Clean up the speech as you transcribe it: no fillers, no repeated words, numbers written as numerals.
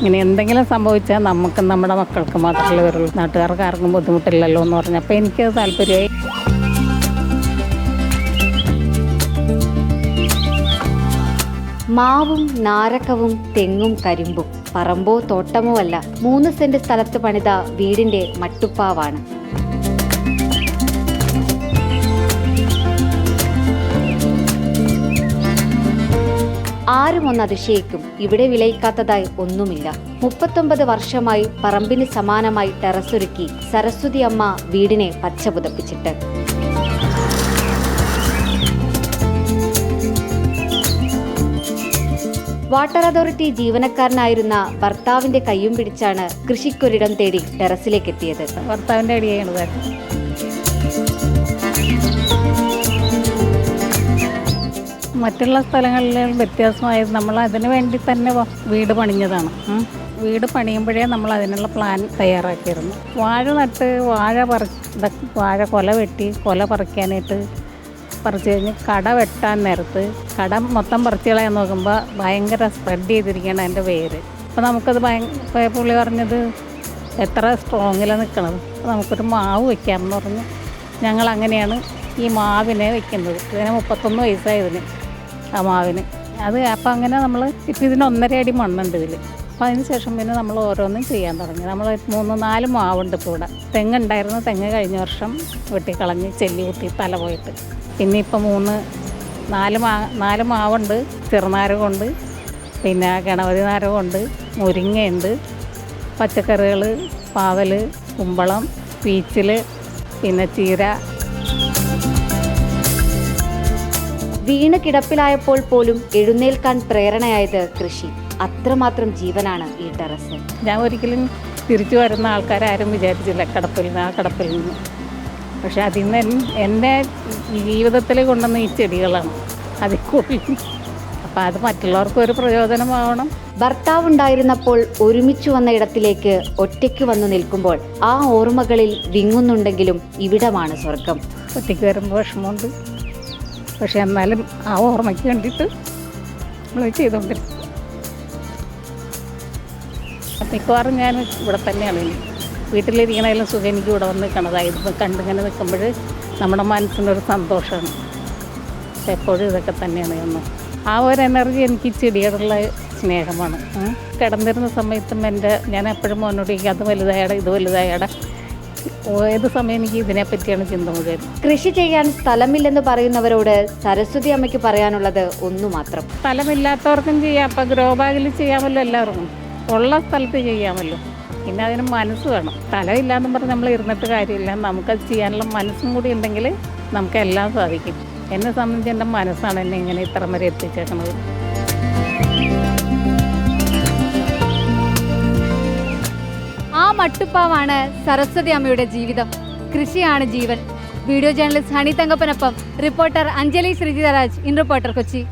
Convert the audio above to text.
ഇനി എന്തെങ്കിലും സംഭവിച്ചാൽ നമുക്കും നമ്മുടെ മക്കൾക്ക് മാത്രമല്ലേ വരുള്ളൂ, നാട്ടുകാർക്ക് ആർക്കും ബുദ്ധിമുട്ടില്ലല്ലോ എന്ന് പറഞ്ഞപ്പോൾ എനിക്കത് താല്പര്യമായി. മാവും നാരകവും തെങ്ങും കരിമ്പും പറമ്പോ തോട്ടമോ അല്ല, 3 സെന്റ് സ്ഥലത്ത് പണിത വീടിന്റെ മട്ടുപ്പാവാണ്. ആരും ഒന്ന് അതിശയിക്കും, ഇവിടെ വിളയിക്കാത്തതായി ഒന്നുമില്ല. 39 വർഷമായി പറമ്പിന് സമാനമായി ടെറസൊരുക്കി സരസ്വതി അമ്മ വീടിനെ പച്ച പുതപ്പിച്ചിട്ട്. വാട്ടർ അതോറിറ്റി ജീവനക്കാരനായിരുന്ന ഭർത്താവിന്റെ കയ്യും പിടിച്ചാണ് കൃഷിക്കൊരിടം തേടി ടെറസിലേക്ക് എത്തിയത്. ഭർത്താവിൻ്റെ അടിയാണ്. മറ്റുള്ള സ്ഥലങ്ങളിൽ വ്യത്യാസമായത് നമ്മൾ അതിനു വേണ്ടി തന്നെ വീട് പണിഞ്ഞതാണ്. വീട് പണിയുമ്പോഴേ നമ്മൾ അതിനുള്ള പ്ലാൻ തയ്യാറാക്കിയിരുന്നു. വാഴ നട്ട് വാഴ കൊല വെട്ടി കൊല പറിക്കാനായിട്ട് പറിച്ചു കഴിഞ്ഞ് കട വെട്ടാൻ നേരത്ത് കട മൊത്തം പറിച്ചു കളയാൻ നോക്കുമ്പോൾ ഭയങ്കര സ്പ്രെഡ് ചെയ്തിരിക്കുകയാണ് അതിൻ്റെ വേര്. അപ്പോൾ നമുക്കത് പുള്ളി പറഞ്ഞത് എത്ര സ്ട്രോങ്ങിലാണ് നിൽക്കണത്, നമുക്കൊരു മാവ് വയ്ക്കാമെന്ന് പറഞ്ഞ് ഞങ്ങൾ അങ്ങനെയാണ് ഈ മാവിനെ വയ്ക്കുന്നത്. ഇതിന് 31 വയസ്സായതിന് ആ മാവിന്. അപ്പം അങ്ങനെ നമ്മൾ ഇപ്പം ഇതിന് 1.5 അടി മണ്ണുണ്ട് ഇതിൽ. അപ്പോൾ അതിന് ശേഷം പിന്നെ നമ്മൾ ഓരോന്നും ചെയ്യാൻ തുടങ്ങി. നമ്മൾ 3-4 മാവുണ്ട് ഇപ്പോൾ ഇവിടെ. തെങ്ങുണ്ടായിരുന്നു, തെങ്ങ് കഴിഞ്ഞ വർഷം വെട്ടിക്കളഞ്ഞ് ചെല്ലി കുത്തി തല പോയിട്ട്. പിന്നെ ഇപ്പം 4 മാവുണ്ട്. ചെറുനാരകമുണ്ട്, പിന്നെ ഗണപതി നാരകമുണ്ട്, മുരിങ്ങയുണ്ട്, പച്ചക്കറികൾ പാവൽ, കുമ്പളം, പീച്ചിൽ, പിന്നെ ചീര. വീണ് കിടപ്പിലായപ്പോൾ പോലും എഴുന്നേൽക്കാൻ പ്രേരണയായത് കൃഷി. അത്രമാത്രം ജീവനാണ് ഈ ടെറസ്. ഞാൻ ഒരിക്കലും തിരിച്ചു വരുന്ന ആൾക്കാരും വിചാരിച്ചില്ല ആ കിടപ്പിൽ നിന്ന്. പക്ഷെ അതിൽ നിന്ന് എൻ്റെ ജീവിതത്തിൽ കൊണ്ടുവന്ന ഈ ചെടികളാണ് അതിൽ കൂടുതൽ. അപ്പം അത് മറ്റുള്ളവർക്ക് ഒരു പ്രയോജനമാവണം. ഭർത്താവുണ്ടായിരുന്നപ്പോൾ ഒരുമിച്ചു വന്ന ഇടത്തിലേക്ക് ഒറ്റയ്ക്ക് വന്നു നിൽക്കുമ്പോൾ ആ ഓർമ്മകളിൽ വിങ്ങുന്നുണ്ടെങ്കിലും ഇവിടമാണ് സ്വർഗം. ഒറ്റയ്ക്ക് വരുമ്പോൾ വിഷമമുണ്ട്, പക്ഷെ എന്നാലും ആ ഓർമ്മയ്ക്ക് വേണ്ടിയിട്ട് നമ്മൾ ചെയ്തുകൊണ്ടിരിക്കും. മിക്കവാറും ഞാൻ ഇവിടെ തന്നെയാണ്. വീട്ടിലിരിക്കണതിലും സുഖം എനിക്ക് ഇവിടെ വന്ന് നിൽക്കണതായിരുന്നു. കണ്ടിങ്ങനെ നിൽക്കുമ്പോൾ നമ്മുടെ മനസ്സിനൊരു സന്തോഷമാണ്. എപ്പോഴും ഇതൊക്കെ തന്നെയാണ് എന്നും ആ ഒരു എനർജി എനിക്ക് ചെടിയോടുള്ള സ്നേഹമാണ്. കിടന്നിരുന്ന സമയത്തും ഞാൻ എപ്പോഴും മോനോട് അത് വലുതായടെ ഇത് വലുതായടെ ഏത് സമയം എനിക്ക് ഇതിനെപ്പറ്റിയാണ് ചിന്ത മുഴുവൻ. കൃഷി ചെയ്യാൻ സ്ഥലമില്ലെന്ന് പറയുന്നവരോട് സരസ്വതി അമ്മയ്ക്ക് പറയാനുള്ളത് ഒന്നു മാത്രം. സ്ഥലമില്ലാത്തവർക്കും ചെയ്യാം. അപ്പം ഗ്രോ ബാഗിൽ ചെയ്യാമല്ലോ, എല്ലാവർക്കും ഉള്ള സ്ഥലത്ത് ചെയ്യാമല്ലോ. പിന്നെ അതിന് മനസ്സ് വേണം. സ്ഥലമില്ലാന്നും പറഞ്ഞ് നമ്മൾ ഇരുന്നിട്ട് കാര്യമില്ല. നമുക്കത് ചെയ്യാനുള്ള മനസ്സും കൂടി ഉണ്ടെങ്കിൽ നമുക്കെല്ലാം സാധിക്കും. എന്നെ സംബന്ധിച്ച് എൻ്റെ മനസ്സാണ് എന്നെ ഇങ്ങനെ ഇത്ര വരെ എത്തിച്ചേക്കുന്നത്. ആ മട്ടുപ്പാവാണ് സരസ്വതി അമ്മയുടെ ജീവിതം. കൃഷിയാണ് ജീവൻ. വീഡിയോ ജേർണലിസ്റ്റ് ഹണി തങ്കപ്പനൊപ്പം reporter Anjali Sreejitharaj, in reporter, Kochi.